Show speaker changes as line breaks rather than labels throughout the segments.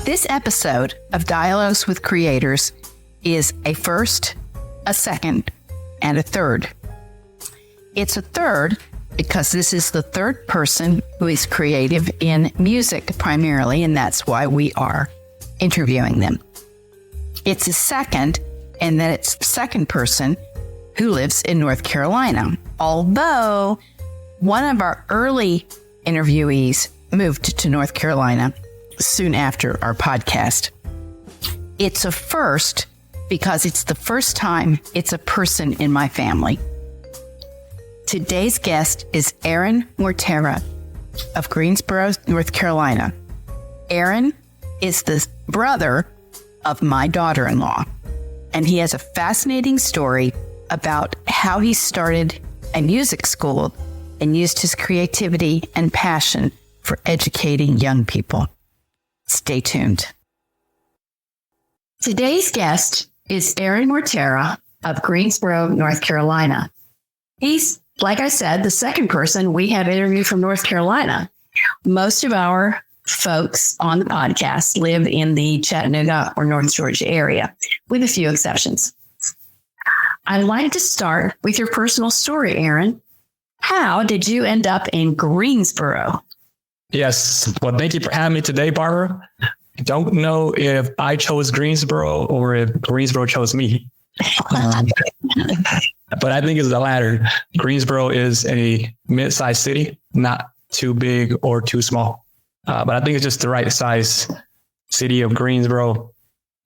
This episode of Dialogues with Creators is a first, a second, and a third. It's a third because this is the third person who is creative in music primarily, and that's why we are interviewing them. It's a second, and then it's the second person who lives in North Carolina. Although one of our early interviewees moved to North Carolina soon after our podcast. It's a first because it's the first time it's a person in my family. Today's guest is Aaron Mortera of Greensboro, North Carolina. Aaron is the brother of my daughter-in-law, and he has a fascinating story about how he started a music school and used his creativity and passion for educating young people. Stay tuned. Today's guest is Aaron Mortera of Greensboro, North Carolina. He's, like I said, the second person we have interviewed from North Carolina. Most of our folks on the podcast live in the Chattanooga or North Georgia area, with a few exceptions. I'd like to start with your personal story, Aaron. How did you end up in Greensboro?
Yes. Well, thank you for having me today, Barbara. I don't know if I chose Greensboro or if Greensboro chose me. But I think it's the latter. Greensboro is a mid-sized city, not too big or too small. But I think it's just the right size city of Greensboro.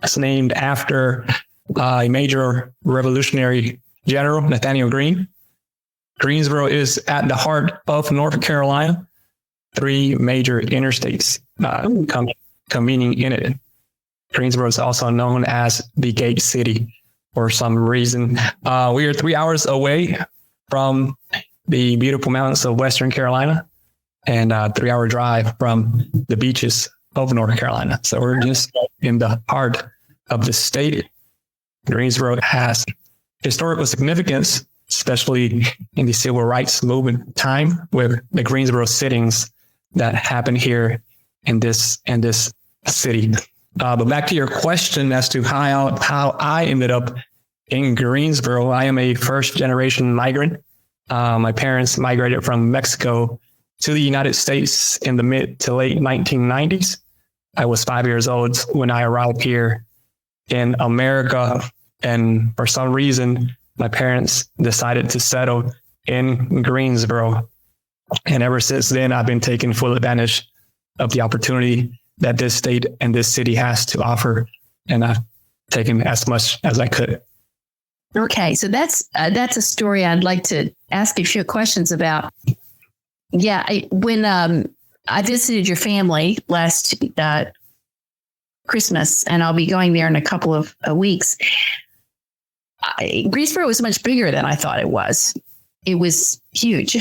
It's named after a major Revolutionary General, Nathaniel Greene. Greensboro is at the heart of North Carolina. 3 major interstates convening in it. Greensboro is also known as the Gate City for some reason. We are 3 hours away from the beautiful mountains of Western Carolina and a 3-hour drive from the beaches of North Carolina. So we're just in the heart of the state. Greensboro has historical significance, especially in the civil rights movement time with the Greensboro sittings that happened here in this city. But back to your question as to how I ended up in Greensboro. I am a first generation migrant. My parents migrated from Mexico to the United States in the mid to late 1990s. I was 5 years old when I arrived here in America. And for some reason, my parents decided to settle in Greensboro. And ever since then, I've been taking full advantage of the opportunity that this state and this city has to offer. And I've taken as much as I could.
Okay, so that's a story I'd like to ask you a few questions about. Yeah, when I visited your family last Christmas, and I'll be going there in a couple of weeks, Greensboro was much bigger than I thought it was. It was huge.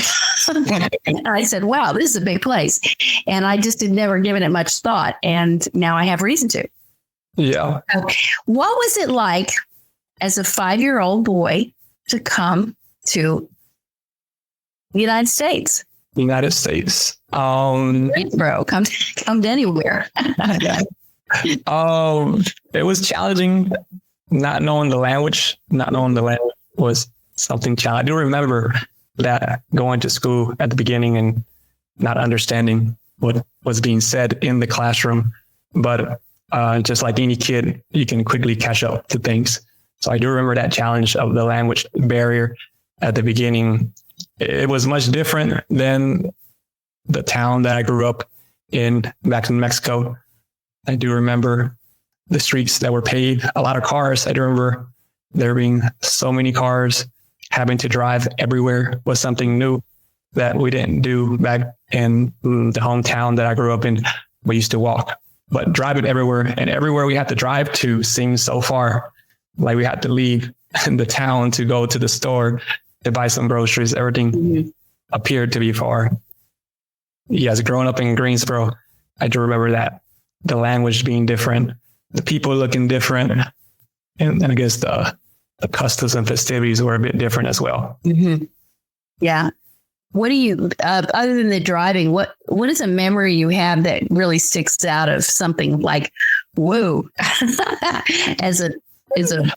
And I said, wow, this is a big place. And I just had never given it much thought. And now I have reason to.
Yeah.
What was it like as a 5-year-old boy to come to the United States?
United States.
Greensboro, come to anywhere.
It was challenging. Not knowing the language was something challenging. I do remember that going to school at the beginning and not understanding what was being said in the classroom. But just like any kid, you can quickly catch up to things. So I do remember that challenge of the language barrier at the beginning. It was much different than the town that I grew up in back in Mexico. I do remember the streets that were paved, a lot of cars. I do remember there being so many cars. Having to drive everywhere was something new that we didn't do back in the hometown that I grew up in. We used to walk, but driving everywhere, and everywhere we had to drive to seemed so far. Like we had to leave the town to go to the store to buy some groceries. Everything appeared to be far. Yes, growing up in Greensboro, I do remember that the language being different, the people looking different, and I guess the customs and festivities were a bit different as well.
Mm-hmm. Yeah. What do you, other than the driving, what is a memory you have that really sticks out of something like Whoa. as a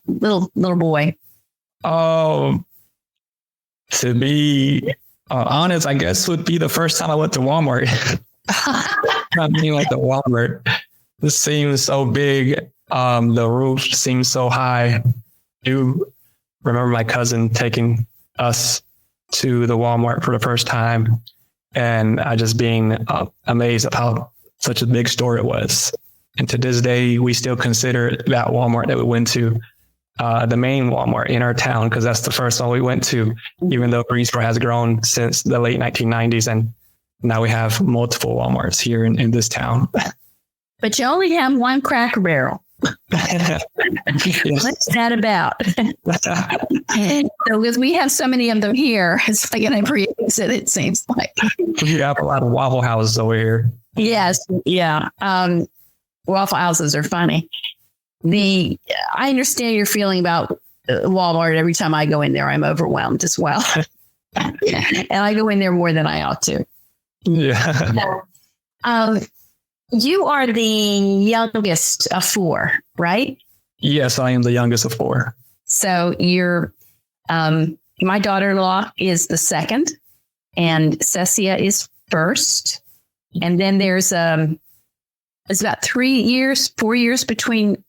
little boy?
Oh, to be honest, I guess would be the first time I went to Walmart. I mean, like the Walmart. This seems so big. The roof seems so high. I do remember my cousin taking us to the Walmart for the first time, and I just being amazed at how such a big store it was. And to this day, we still consider that Walmart that we went to the main Walmart in our town, because that's the first one we went to, even though Greensboro has grown since the late 1990s. And now we have multiple Walmarts here in this town.
But you only have one Cracker Barrel.
Yes.
What's that about? So, because we have so many of them here, it's like an every exit, it seems like.
We have a lot of Waffle Houses over here.
Yes. Yeah. Waffle Houses are funny. I understand your feeling about Walmart. Every time I go in there, I'm overwhelmed as well. And I go in there more than I ought to.
Yeah.
You are the youngest of four, right?
Yes, I am the youngest of four.
So you're, my daughter-in-law is the second, and Cecia is first. And then there's, it's about 4 years between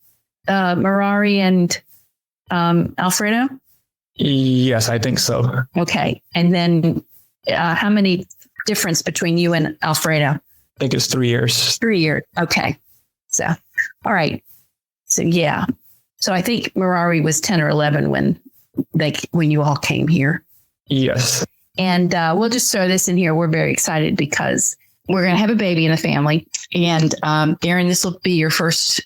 Merari and Alfredo.
Yes, I think so.
Okay. And then how many difference between you and Alfredo?
I think it's 3 years.
3 years. Okay. So, all right. So, yeah. So I think Merari was 10 or 11 when you all came here.
Yes.
And we'll just throw this in here. We're very excited because we're going to have a baby in the family. And Aaron, this will be your first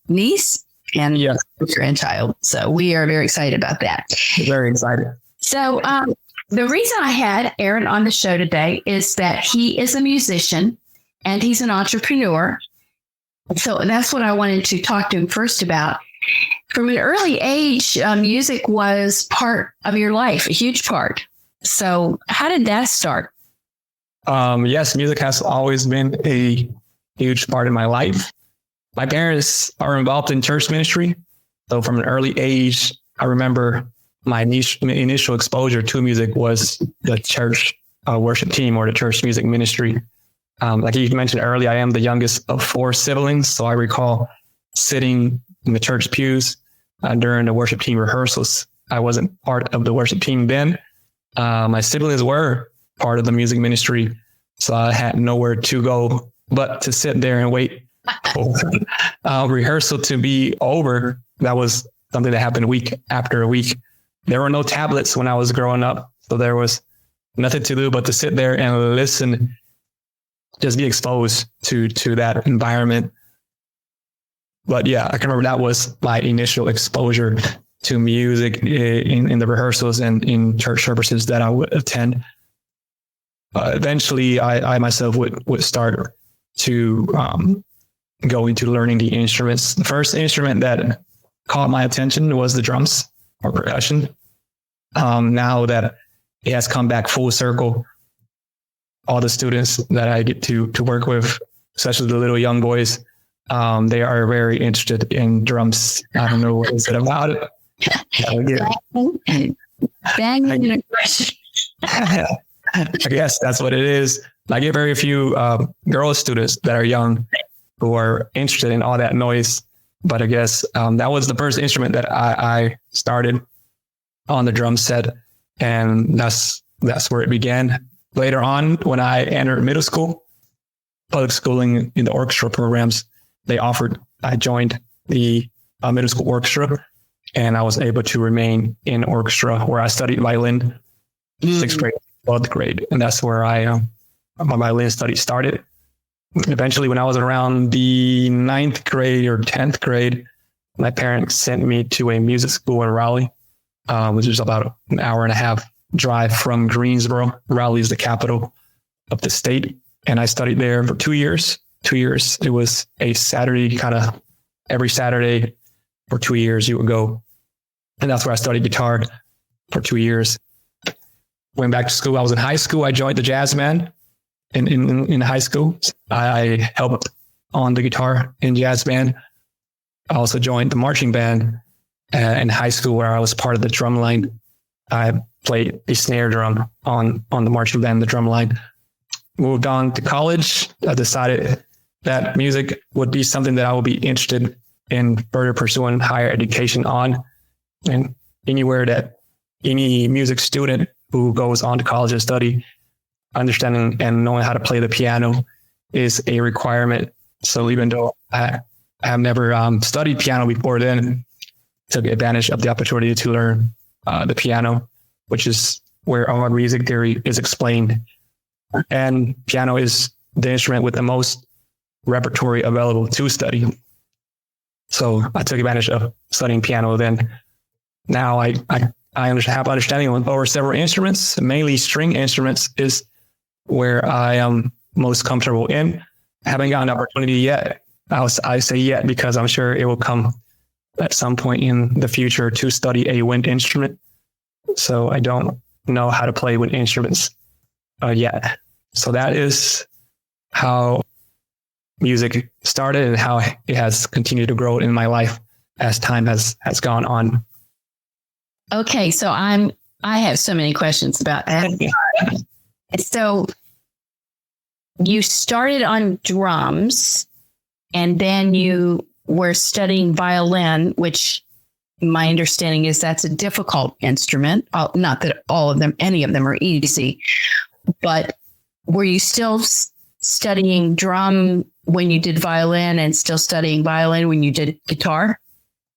niece and grandchild. So we are very excited about that.
Very excited.
So the reason I had Aaron on the show today is that he is a musician and he's an entrepreneur. So that's what I wanted to talk to him first about. From an early age, music was part of your life, a huge part. So how did that start?
Yes, music has always been a huge part of my life. My parents are involved in church ministry. So from an early age, I remember my initial exposure to music was the church worship team or the church music ministry. Like you mentioned earlier, I am the youngest of four siblings. So I recall sitting in the church pews during the worship team rehearsals. I wasn't part of the worship team then. My siblings were part of the music ministry. So I had nowhere to go but to sit there and wait for rehearsal to be over. That was something that happened week after week. There were no tablets when I was growing up. So there was nothing to do but to sit there and listen, just be exposed to that environment. But yeah, I can remember that was my initial exposure to music in the rehearsals and in church services that I would attend. Eventually, I myself would start to go into learning the instruments. The first instrument that caught my attention was the drums or percussion. Now that it has come back full circle, all the students that I get to work with, especially the little young boys, they are very interested in drums. I don't know what is it about it.
Banging.
I guess that's what it is. I get very few girl students that are young who are interested in all that noise. But I guess that was the first instrument that I started on the drum set. And that's where it began. Later on, when I entered middle school, public schooling in the orchestra programs, I joined the middle school orchestra, and I was able to remain in orchestra where I studied violin, 6th grade, 12th grade. And that's where my violin study started. Eventually, when I was around the 9th grade or 10th grade, my parents sent me to a music school in Raleigh, which is about an hour and a half drive from Greensboro. Raleigh is the capital of the state. And I studied there for 2 years. 2 years. It was a Saturday, kind of every Saturday for 2 years you would go. And that's where I studied guitar for 2 years. Went back to school. I was in high school. I joined the jazz band in high school. I helped on the guitar in jazz band I also joined the marching band in high school where I was part of the drum line. I played the snare drum on the marching band, the drum line. Moved on to college. I decided that music would be something that I would be interested in further pursuing higher education on. And anywhere that any music student who goes on to college and study, understanding and knowing how to play the piano is a requirement. So even though I have never studied piano before then, took advantage of the opportunity to learn the piano, which is where all music theory is explained. And piano is the instrument with the most repertoire available to study. So I took advantage of studying piano then. Now I have understanding over several instruments, mainly string instruments is where I am most comfortable in. I haven't gotten an opportunity yet. I say yet because I'm sure it will come at some point in the future to study a wind instrument. So I don't know how to play wind instruments yet. So that is how music started and how it has continued to grow in my life as time has gone on.
Okay, so I have so many questions about that. So you started on drums and then you were studying violin, which my understanding is that's a difficult instrument. Not that any of them are easy, but were you still studying drum when you did violin and still studying violin when you did guitar?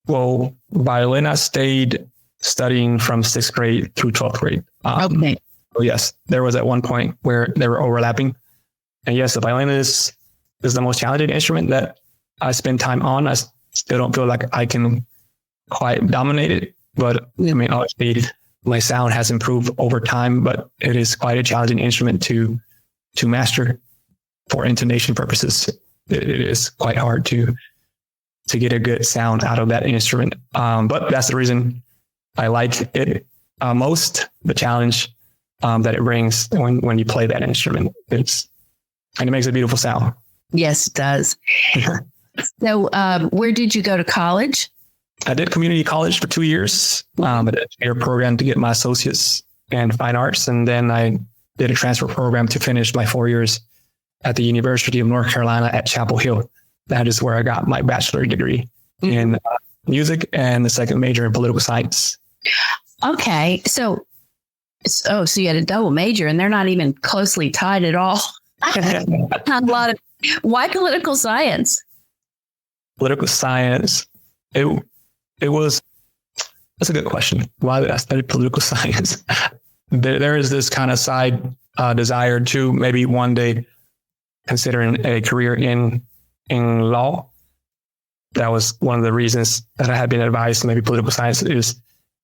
Well, violin, I stayed studying from 6th grade through 12th grade.
Okay.
So yes, there was at one point where they were overlapping. And yes, the violin is the most challenging instrument that I spend time on. I still don't feel like I can quite dominate it, but I mean, obviously my sound has improved over time, but it is quite a challenging instrument to master for intonation purposes. It is quite hard to get a good sound out of that instrument. But that's the reason I like it most, the challenge that it brings when you play that instrument. And it makes a beautiful sound.
Yes, it does. So where did you go to college?
I did community college for 2 years. I did a year program to get my associates in fine arts. And then I did a transfer program to finish my 4 years at the University of North Carolina at Chapel Hill. That is where I got my bachelor's degree in music and the second major in political science.
Okay. So you had a double major and they're not even closely tied at all. Why political science?
Political science. That's a good question. Why did I study political science? There is this kind of side desire to maybe one day considering a career in law. That was one of the reasons that I had been advised maybe political science is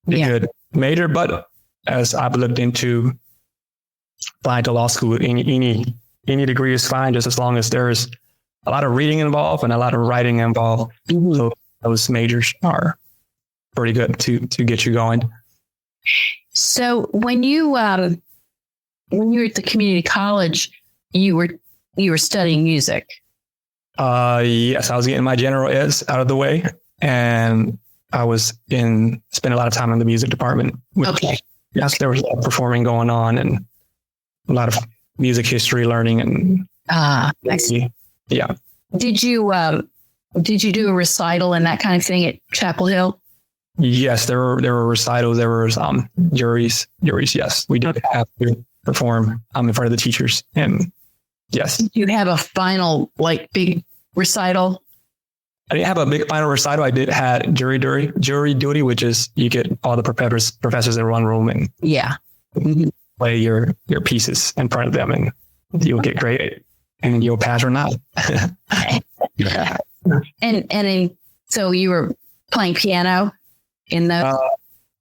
a good major. But as I've looked into applying to law school, any degree is fine, just as long as there's a lot of reading involved and a lot of writing involved. Mm-hmm. So those majors are pretty good to get you going.
So when you were at the community college, you were studying music.
Yes, I was getting my general eds out of the way, and I was spent a lot of time in the music department.
Okay.
Yes, there was a lot of performing going on and a lot of music history learning and.
I see.
Yeah.
Did you do a recital and that kind of thing at Chapel Hill?
Yes, there were recitals. There were juries. Yes, we did have to perform in front of the teachers. And yes,
did you have a final big recital?
I didn't have a big final recital. I did have jury duty, which is you get all the professors in one room and play your pieces in front of them, and you'll get graded and you'll pass or not.
Yeah. So you were playing piano in those?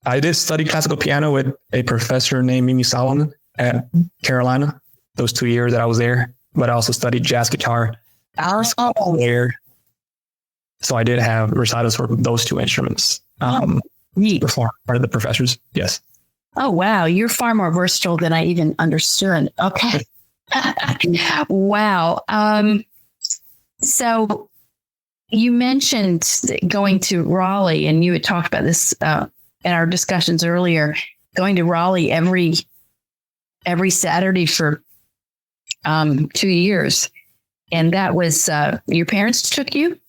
I did study classical piano with a professor named Mimi Solomon at Carolina, those 2 years that I was there, but I also studied jazz guitar there. So I did have recitals for those two instruments before part of the professors. Yes.
Oh, wow. You're far more versatile than I even understood. Okay. Wow. So you mentioned going to Raleigh, and you had talked about this in our discussions earlier, going to Raleigh every Saturday for 2 years. And that was, your parents took you?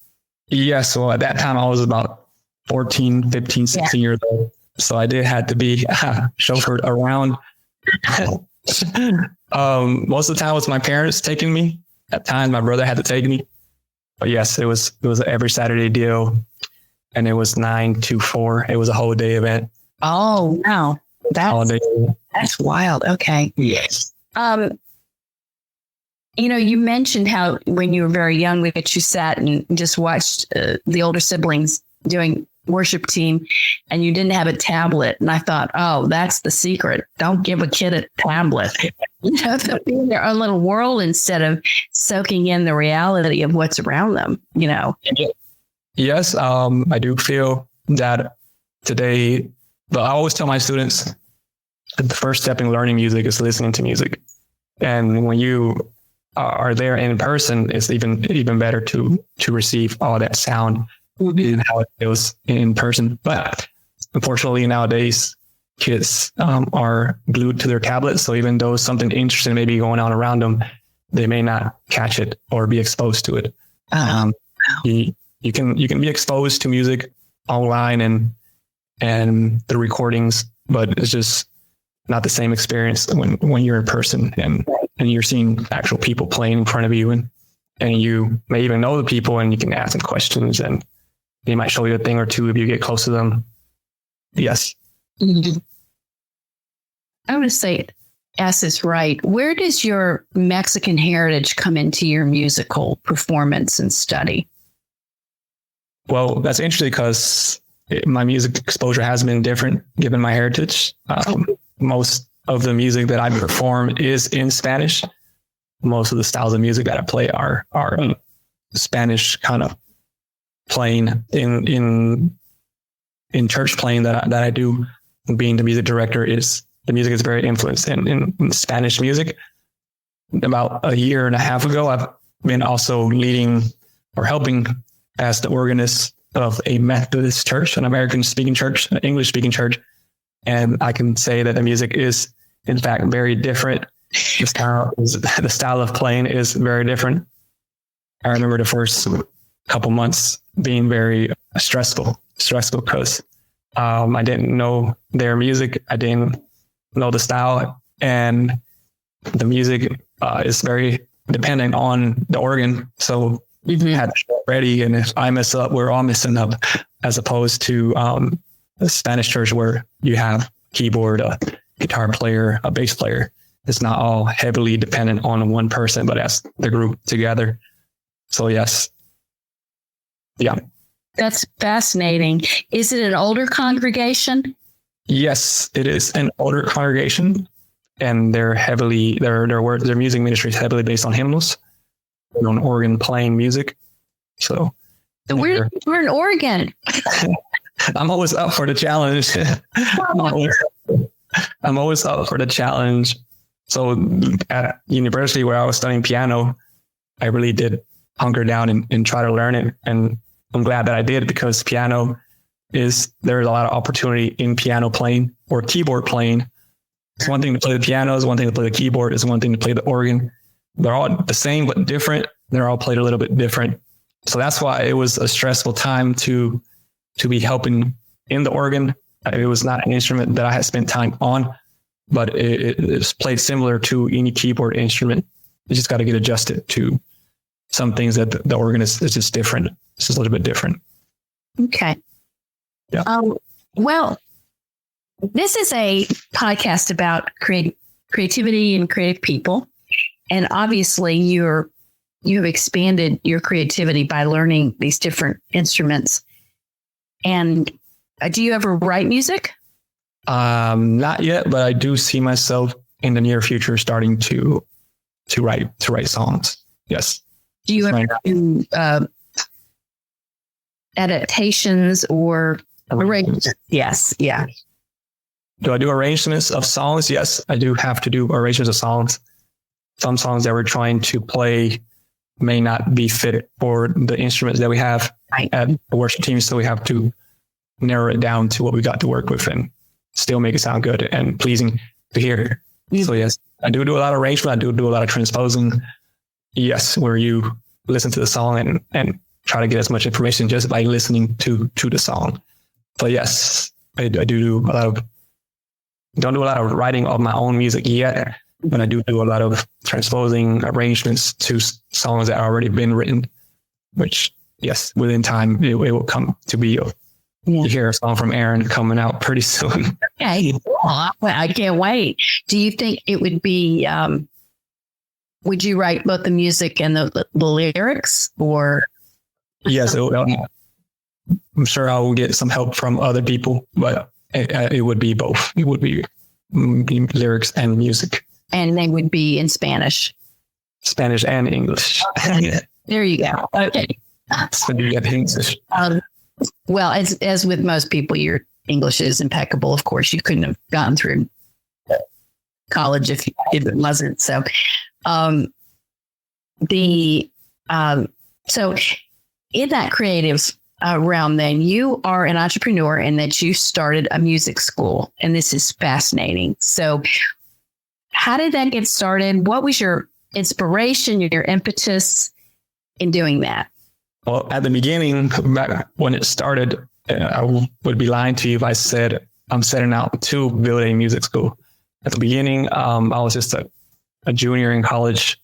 Yeah. So at that time I was about 14, 15, 16 years old. So I did have to be chauffeured around. Most of the time it was my parents taking me. At times my brother had to take me. But yes, it was every Saturday deal, and it was 9 to 4. It was a whole day event.
Oh, wow. That's wild. Okay.
Yes.
You mentioned how when you were very young that you sat and just watched the older siblings doing worship team, and you didn't have a tablet. And I thought, oh, that's the secret. Don't give a kid a tablet. They'll be in their own little world instead of soaking in the reality of what's around them,
Yes, I do feel that today, but I always tell my students that the first step in learning music is listening to music. And when you are there in person, it's even better to receive all that sound and how it feels in person. But unfortunately nowadays, kids are glued to their tablets. So even though something interesting may be going on around them, they may not catch it or be exposed to it. You can be exposed to music online and the recordings, but it's just not the same experience when you're in person and you're seeing actual people playing in front of you, and you may even know the people, and you can ask them questions, and they might show you a thing or two if you get close to them. Yes.
Mm-hmm. I want to ask this right. Where does your Mexican heritage come into your musical performance and study?
Well, that's interesting because my music exposure has been different given my heritage. Most of the music that I perform is in Spanish. Most of the styles of music that I play are Spanish kind of playing in church playing that I do. Being the music director, the music is very influenced in Spanish music. About a year and a half ago, I've been also leading or helping as the organist of a Methodist church, an American speaking church, an English speaking church. And I can say that the music is in fact very different. The style of playing is very different. I remember the first couple months being very stressful because I didn't know their music. I didn't know the style, and the music is very dependent on the organ. So we had to get ready, and if I mess up, we're all messing up, as opposed to a Spanish church where you have keyboard, a guitar player, a bass player. It's not all heavily dependent on one person, but as the group together. So yes. Yeah.
That's fascinating. Is it an older congregation?
Yes, it is an older congregation, and their music ministry is heavily based on hymnals, on organ playing music. So
we're an organ.
I'm always up for the challenge. I'm always up for the challenge. So at university where I was studying piano, I really did hunker down and try to learn it. And I'm glad that I did, because there's a lot of opportunity in piano playing or keyboard playing. It's one thing to play the piano, it's one thing to play the keyboard, it's one thing to play the organ. They're all the same, but different. They're all played a little bit different. So that's why it was a stressful time to be helping in the organ. It was not an instrument that I had spent time on, but it's played similar to any keyboard instrument. You just got to get adjusted to some things that the organ is just different. It's just a little bit different.
Okay.
Yeah.
Well, this is a podcast about creativity and creative people. And obviously you have expanded your creativity by learning these different instruments. And do you ever write music?
Not yet, but I do see myself in the near future starting to write songs. Yes.
Do you ever do adaptations or arrangements? Yes. Yeah.
Do I do arrangements of songs? Yes, I do have to do arrangements of songs. Some songs that we're trying to play may not be fit for the instruments that we have at the worship team. So we have to narrow it down to what we got to work with and still make it sound good and pleasing to hear. So yes, I do a lot of arrangement. I do a lot of transposing. Yes, where you listen to the song and try to get as much information just by listening to the song. So yes, I do a lot of, don't do a lot of writing of my own music yet, but I do a lot of transposing arrangements to songs that have already been written, which yes, within time, it will come to be. You hear a song from Aaron coming out pretty soon.
Okay. Well, I can't wait. Do you think it would be, would you write both the music and the lyrics or?
Yes, I'm sure I will get some help from other people, but it would be both. It would be lyrics and music.
And they would be in Spanish.
Spanish and English.
There you go. Okay.
So you get English.
Well, as with most people, your English is impeccable. Of course, you couldn't have gone through college if it wasn't. So, so in that creative realm, then you are an entrepreneur and that you started a music school, and this is fascinating. So, how did that get started? What was your inspiration, your impetus in doing that?
Well, at the beginning, back when it started, I would be lying to you if I said I'm setting out to build a music school. At the beginning, I was just a junior in college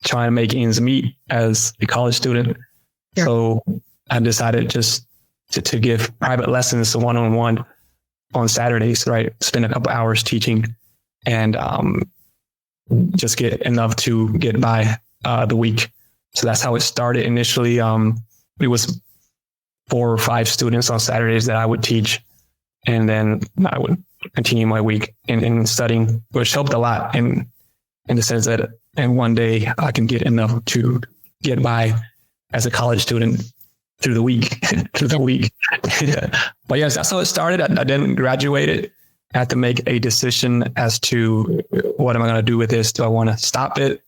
trying to make ends meet as a college student. Sure. So I decided just to give private lessons one-on-one on Saturdays, right? Spend a couple hours teaching and just get enough to get by the week. So that's how it started initially. It was 4 or 5 students on Saturdays that I would teach. And then I would continue my week in studying, which helped a lot in the sense that, and one day I can get enough to get by as a college student through the week, But yes, that's how it started. I didn't graduate it. I had to make a decision as to what am I going to do with this? Do I want to stop it?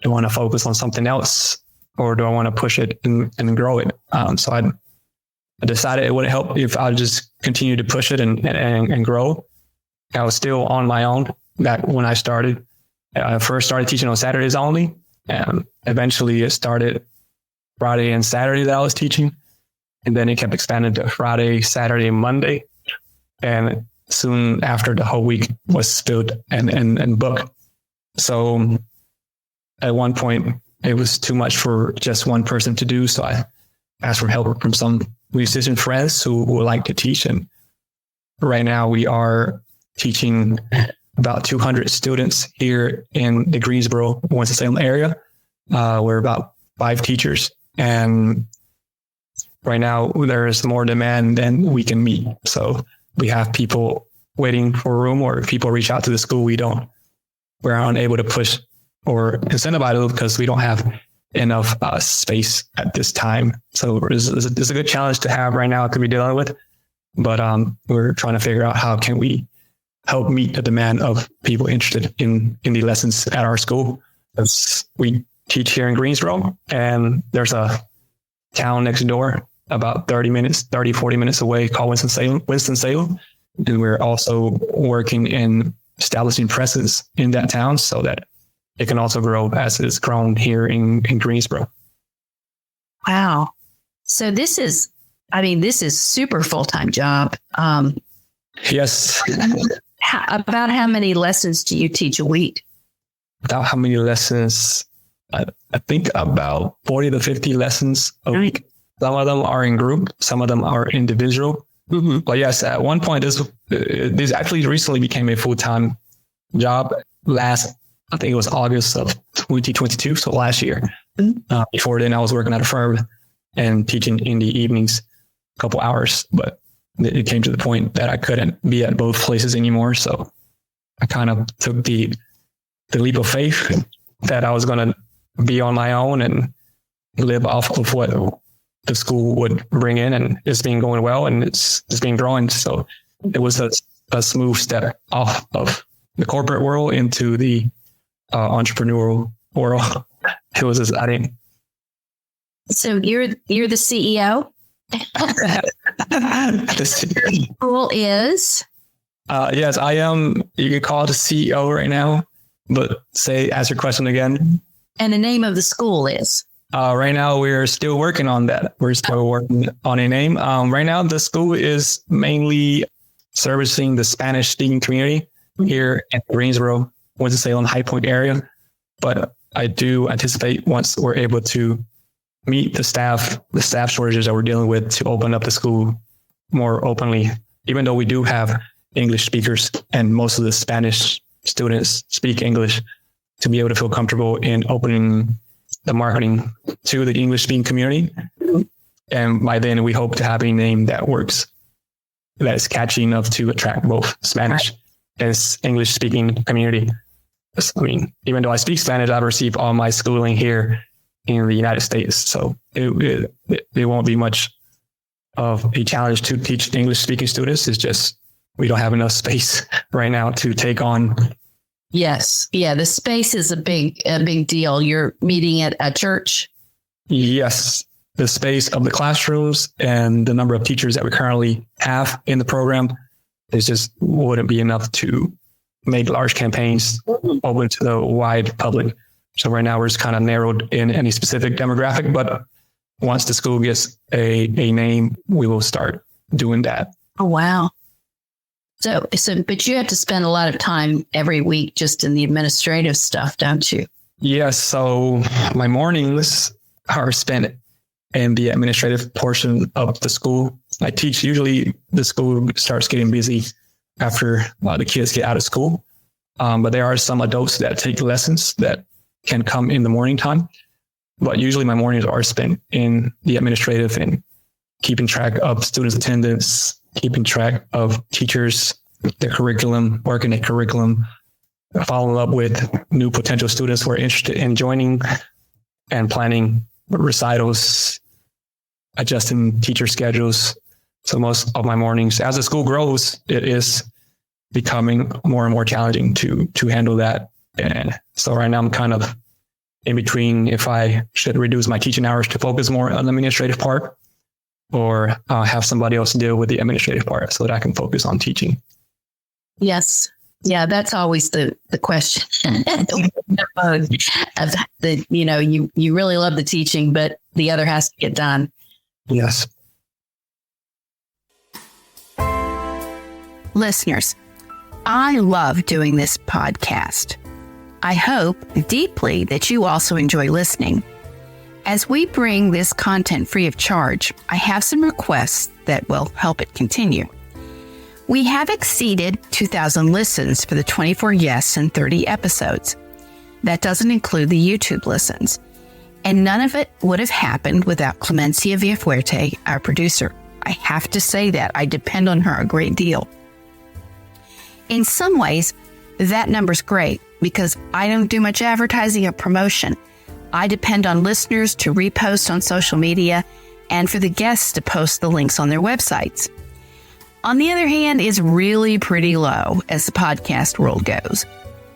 Do I want to focus on something else, or do I want to push it and grow it? So I decided it would help if I just continue to push it and grow. I was still on my own back when I started. I first started teaching on Saturdays only, and eventually it started Friday and Saturday that I was teaching, and then it kept expanding to Friday, Saturday, Monday, and soon after the whole week was filled and booked. So at one point, it was too much for just one person to do. So I asked for help from some musician friends who would like to teach. And right now we are teaching about 200 students here in the Greensboro, Winston-Salem area. We're about 5 teachers. And right now there's more demand than we can meet. So we have people waiting for a room, or if people reach out to the school, we're unable to push or incentivize it because we don't have enough space at this time. So it's a good challenge to have right now to be dealing with, but we're trying to figure out how can we help meet the demand of people interested in the lessons at our school. As we teach here in Greensboro, and there's a town next door about 40 minutes away called Winston-Salem. And we're also working in establishing presence in that town so that it can also grow as it's grown here in Greensboro.
Wow. So this is super full-time job.
Yes.
About how many lessons do you teach a week?
About how many lessons? I think about 40 to 50 lessons a week. Some of them are in group, some of them are individual. Mm-hmm. But yes, at one point, this actually recently became a full-time job I think it was August of 2022, so last year. Mm-hmm. Before then, I was working at a firm and teaching in the evenings, a couple hours, but it came to the point that I couldn't be at both places anymore. So I kind of took the leap of faith that I was going to be on my own and live off of what the school would bring in, and it's been going well and it's been growing. So it was a smooth step off of the corporate world into the entrepreneurial world. it was just, I didn't.
So you're the CEO?
The
School is?
yes, I am. You could call it a CEO right now, but ask your question again.
And the name of the school is?
Right now, we're still working on that. We're still working on a name. Right now, the school is mainly servicing the Spanish-speaking community here in Greensboro, Winston-Salem, High Point area. But I do anticipate once we're able to meet the staff shortages that we're dealing with, to open up the school more openly, even though we do have English speakers and most of the Spanish students speak English, to be able to feel comfortable in opening the marketing to the English speaking community. And by then we hope to have a name that works, that is catchy enough to attract both Spanish and English speaking community. I mean, even though I speak Spanish, I've received all my schooling here in the United States. So it won't be much of a challenge to teach English speaking students. It's just, we don't have enough space right now to take on.
Yes. Yeah. The space is a big deal. You're meeting at a church?
Yes. The space of the classrooms and the number of teachers that we currently have in the program is just wouldn't be enough to make large campaigns open to the wide public. So right now we're just kind of narrowed in any specific demographic, but once the school gets a name, we will start doing that.
Oh, wow. So, but you have to spend a lot of time every week just in the administrative stuff, don't you?
Yes. So my mornings are spent in the administrative portion of the school. I teach. Usually the school starts getting busy after the kids get out of school. But there are some adults that take lessons that can come in the morning time. But usually my mornings are spent in the administrative and keeping track of students' attendance, keeping track of teachers, their curriculum, working at curriculum, following up with new potential students who are interested in joining, and planning recitals, adjusting teacher schedules. So most of my mornings, as the school grows, it is becoming more and more challenging to handle that. And so right now I'm kind of in between if I should reduce my teaching hours to focus more on the administrative part, or have somebody else deal with the administrative part so that I can focus on teaching.
Yes. Yeah, that's always the question. You really love the teaching, but the other has to get done.
Yes.
Listeners, I love doing this podcast. I hope deeply that you also enjoy listening. As we bring this content free of charge, I have some requests that will help it continue. We have exceeded 2,000 listens for the 24 guests and 30 episodes. That doesn't include the YouTube listens. And none of it would have happened without Clemencia Villafuerte, our producer. I have to say that. I depend on her a great deal. In some ways, that number's great because I don't do much advertising or promotion. I depend on listeners to repost on social media and for the guests to post the links on their websites. On the other hand, it's really pretty low as the podcast world goes.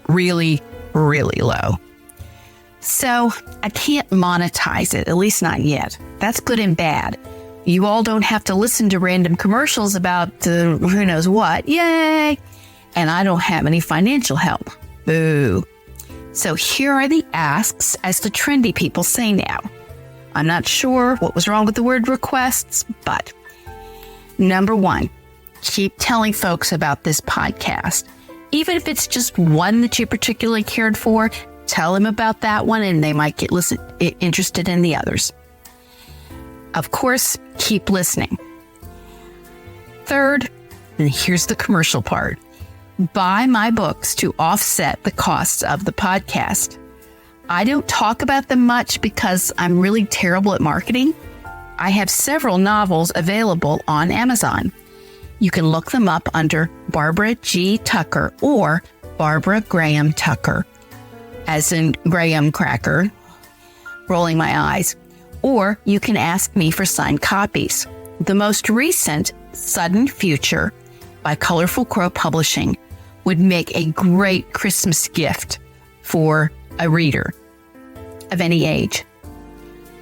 Really, really low. So I can't monetize it, at least not yet. That's good and bad. You all don't have to listen to random commercials about who knows what. Yay! And I don't have any financial help. Boo. So here are the asks, as the trendy people say now. I'm not sure what was wrong with the word requests, but number one, keep telling folks about this podcast. Even if it's just one that you particularly cared for, tell them about that one and they might get interested in the others. Of course, keep listening. Third, and here's the commercial part, buy my books to offset the costs of the podcast. I don't talk about them much because I'm really terrible at marketing. I have several novels available on Amazon. You can look them up under Barbara G. Tucker or Barbara Graham Tucker, as in Graham Cracker, rolling my eyes. Or you can ask me for signed copies. The most recent, Sudden Future, by Colorful Crow Publishing, would make a great Christmas gift for a reader. of any age.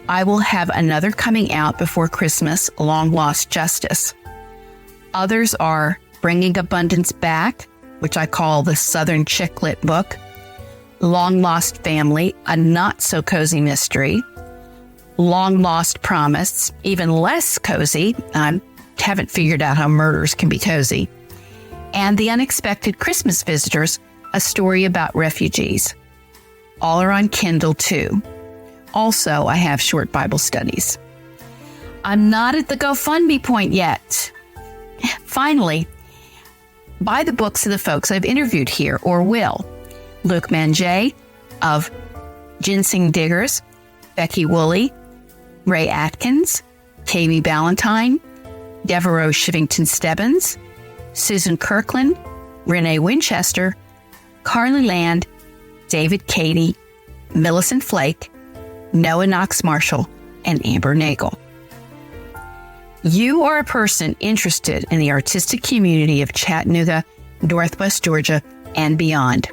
I will have another coming out before Christmas, Long Lost Justice. Others are Bringing Abundance Back, which I call the Southern Chick Lit book, Long Lost Family, a not so cozy mystery, Long Lost Promise, even less cozy. I haven't figured out how murders can be cozy, and The Unexpected Christmas Visitors, a story about refugees. All are on Kindle too. Also, I have short Bible studies. I'm not at the GoFundMe point yet. Finally, buy the books of the folks I've interviewed here or will. Luke Manjay of Ginseng Diggers, Becky Woolley, Ray Atkins, Kami Ballantyne, Devereaux Shivington Stebbins, Susan Kirkland, Renee Winchester, Carly Land, David Cady, Millicent Flake, Noah Knox Marshall, and Amber Nagel. You are a person interested in the artistic community of Chattanooga, Northwest Georgia, and beyond.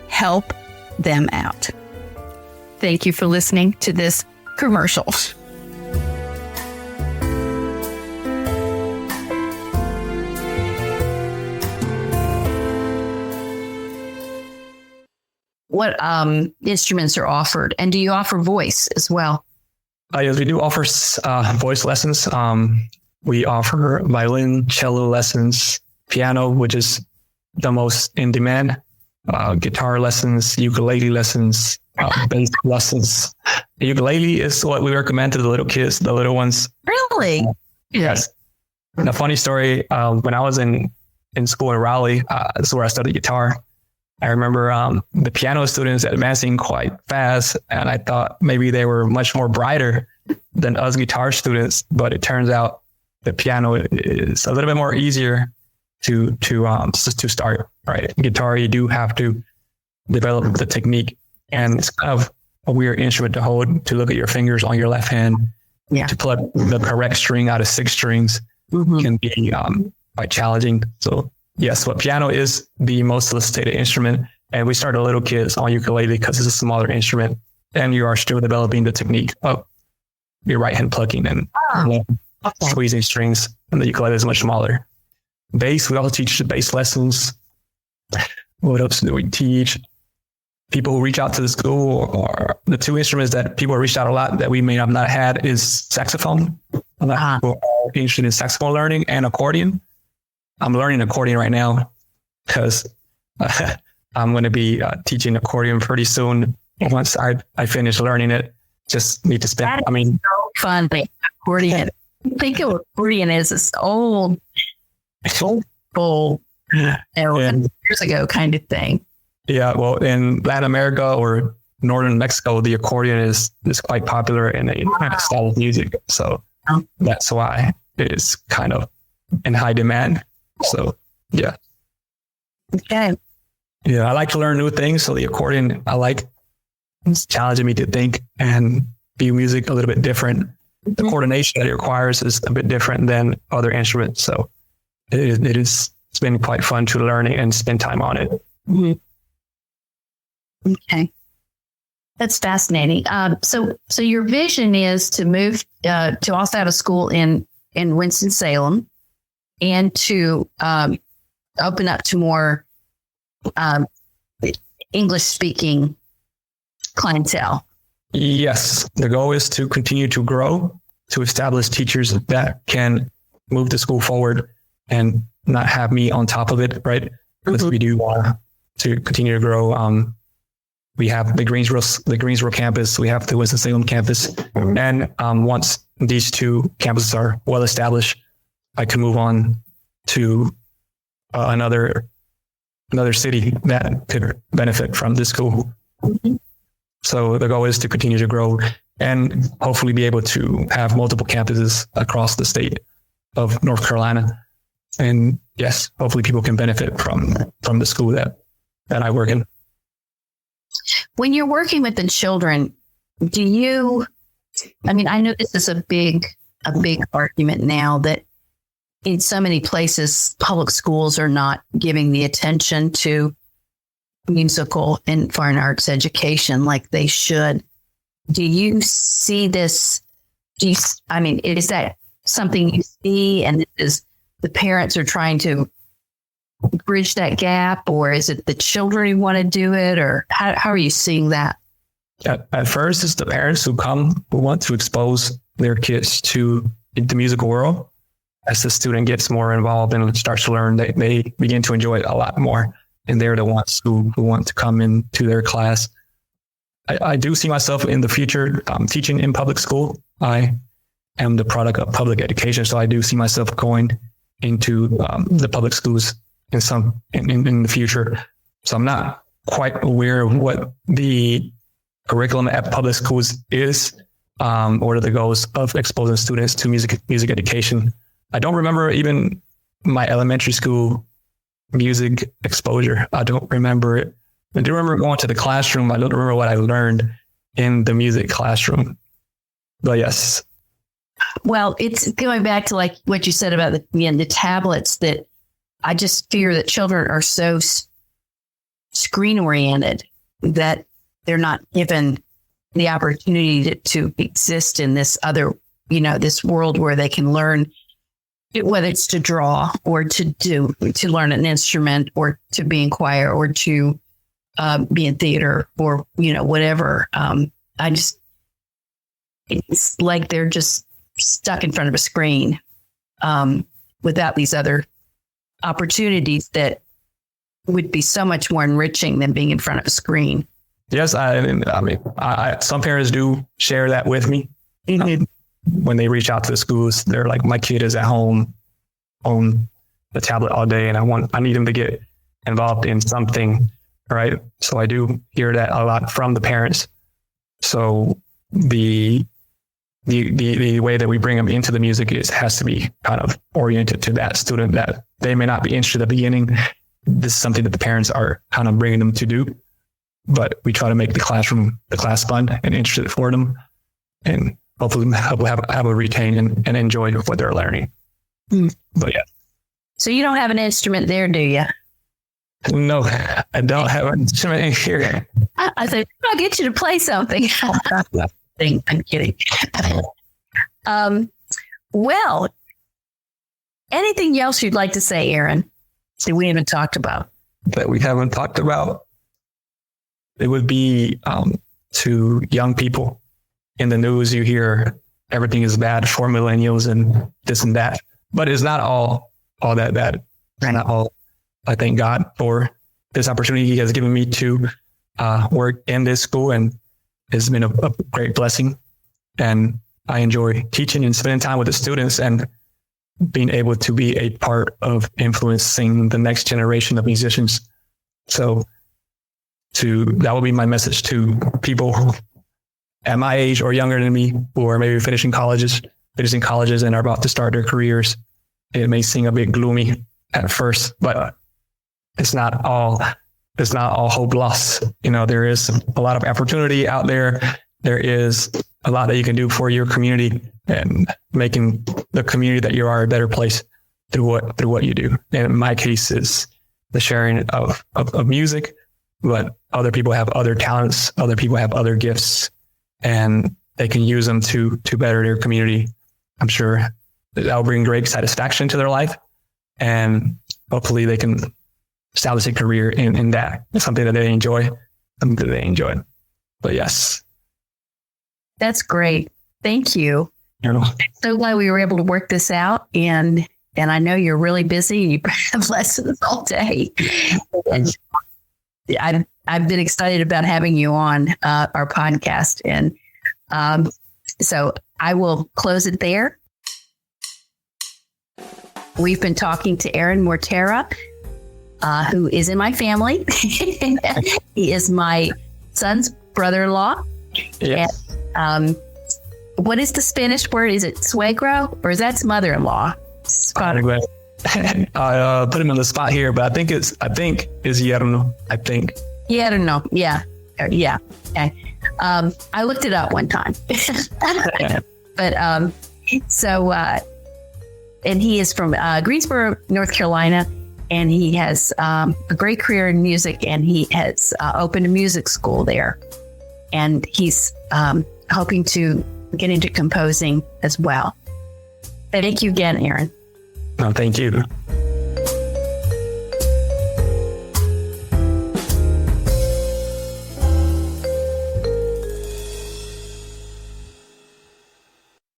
Help them out. Thank you for listening to this commercial.
What instruments are offered? And do you offer voice as well?
Yes, we do offer voice lessons. We offer violin, cello lessons, piano, which is the most in demand, guitar lessons, ukulele lessons, bass lessons. The ukulele is what we recommend to the little kids, the little ones.
Really?
Yes. And a funny story, when I was in school in Raleigh, this is where I studied guitar. I remember the piano students advancing quite fast, and I thought maybe they were much more brighter than us guitar students. But it turns out the piano is a little bit more easier to start. Right, guitar, you do have to develop the technique, and it's kind of a weird instrument to hold. To look at your fingers on your left hand, to pluck the correct string out of 6 strings can be quite challenging. So. Yes, but piano is the most solicited instrument, and we started little kids on ukulele because it's a smaller instrument, and you are still developing the technique of your right hand plucking and squeezing strings, and the ukulele is much smaller. Bass, we also teach the bass lessons. What else do we teach? People who reach out to the school, or the 2 instruments that people reached out a lot that we may have not had is saxophone. A lot of people are interested in saxophone learning and accordion. I'm learning accordion right now because I'm going to be teaching accordion pretty soon. Once I finish learning it, just need to spend.
So fun. Accordion. I think of accordion as this old years ago kind of thing.
Yeah, well, in Latin America or northern Mexico, the accordion is quite popular in a style of music. So that's why it is kind of in high demand. So, yeah.
Okay.
Yeah, I like to learn new things. So the accordion, it's challenging me to think and view music a little bit different. The coordination that it requires is a bit different than other instruments. So it's been quite fun to learn it and spend time on it.
Okay. That's fascinating. So your vision is to move to also have a school in Winston-Salem, and to open up to more English-speaking clientele.
Yes. The goal is to continue to grow, to establish teachers that can move the school forward and not have me on top of it, right? Because we do want to continue to grow. We have the Greensboro campus. We have the Winston-Salem campus. And once these 2 campuses are well established, I can move on to another city that could benefit from this school. So the goal is to continue to grow and hopefully be able to have multiple campuses across the state of North Carolina. And yes, hopefully people can benefit from the school that I work in.
When you're working with the children, I know this is a big argument now that in so many places, public schools are not giving the attention to musical and fine arts education like they should. Do you see this? Is that something you see, and is the parents are trying to bridge that gap, or is it the children who want to do it, or how are you seeing that?
At first, it's the parents who want to expose their kids to the musical world. As the student gets more involved and starts to learn, they begin to enjoy it a lot more. And they're the ones who want to come into their class. I do see myself in the future teaching in public school. I am the product of public education, so I do see myself going into the public schools in the future. So I'm not quite aware of what the curriculum at public schools is, or the goals of exposing students to music education. I don't remember even my elementary school music exposure. I don't remember it. I do remember going to the classroom. I don't remember what I learned in the music classroom. But yes.
Well, it's going back to like what you said about the tablets, that I just fear that children are so screen oriented that they're not given the opportunity to exist in this other, this world where they can learn, whether it's to draw or to learn an instrument or to be in choir or to be in theater or, whatever. It's like they're just stuck in front of a screen without these other opportunities that would be so much more enriching than being in front of a screen.
Yes. Some parents do share that with me. Mm-hmm. When they reach out to the schools, they're like, my kid is at home on the tablet all day and I need them to get involved in something. Right. So I do hear that a lot from the parents. So the way that we bring them into the music has to be kind of oriented to that student, that they may not be interested at the beginning. This is something that the parents are kind of bringing them to do, but we try to make the class fun and interested for them, and hopefully have a retain and enjoy what they're learning. Mm. But yeah.
So you don't have an instrument there, do you?
No, I don't have an instrument in here.
I said, I'll get you to play something. I'm kidding. Well, anything else you'd like to say, Aaron, that we haven't talked about?
That we haven't talked about? It would be to young people. In the news, you hear everything is bad for millennials and this and that, but it's not all that bad. It's not all. I thank God for this opportunity He has given me to work in this school, and it's been a great blessing. And I enjoy teaching and spending time with the students and being able to be a part of influencing the next generation of musicians. So that will be my message to people at my age or younger than me, who are maybe finishing colleges and are about to start their careers. It may seem a bit gloomy at first, but it's not all hope lost. There is a lot of opportunity out there. There is a lot that you can do for your community and making the community that you are a better place through what you do. And in my case, is the sharing of music, but other people have other talents. Other people have other gifts, and they can use them to better their community. I'm sure that will bring great satisfaction to their life, and hopefully they can establish a career in that. It's something that they enjoy. But yes.
That's great. Thank you. So glad we were able to work this out. And I know you're really busy and you have lessons all day. I've been excited about having you on our podcast. And so I will close it there. We've been talking to Aaron Mortera, who is in my family. He is my son's brother-in-law.
Yes.
And, what is the Spanish word? Is it suegro, or is that mother-in-law?
I put him on the spot here, but I think it's yerno. I think.
Yerno. Yeah. Yeah. Okay. I looked it up one time. But and he is from Greensboro, North Carolina. And he has a great career in music, and he has opened a music school there. And he's hoping to get into composing as well. Thank you again, Aaron.
No, thank you.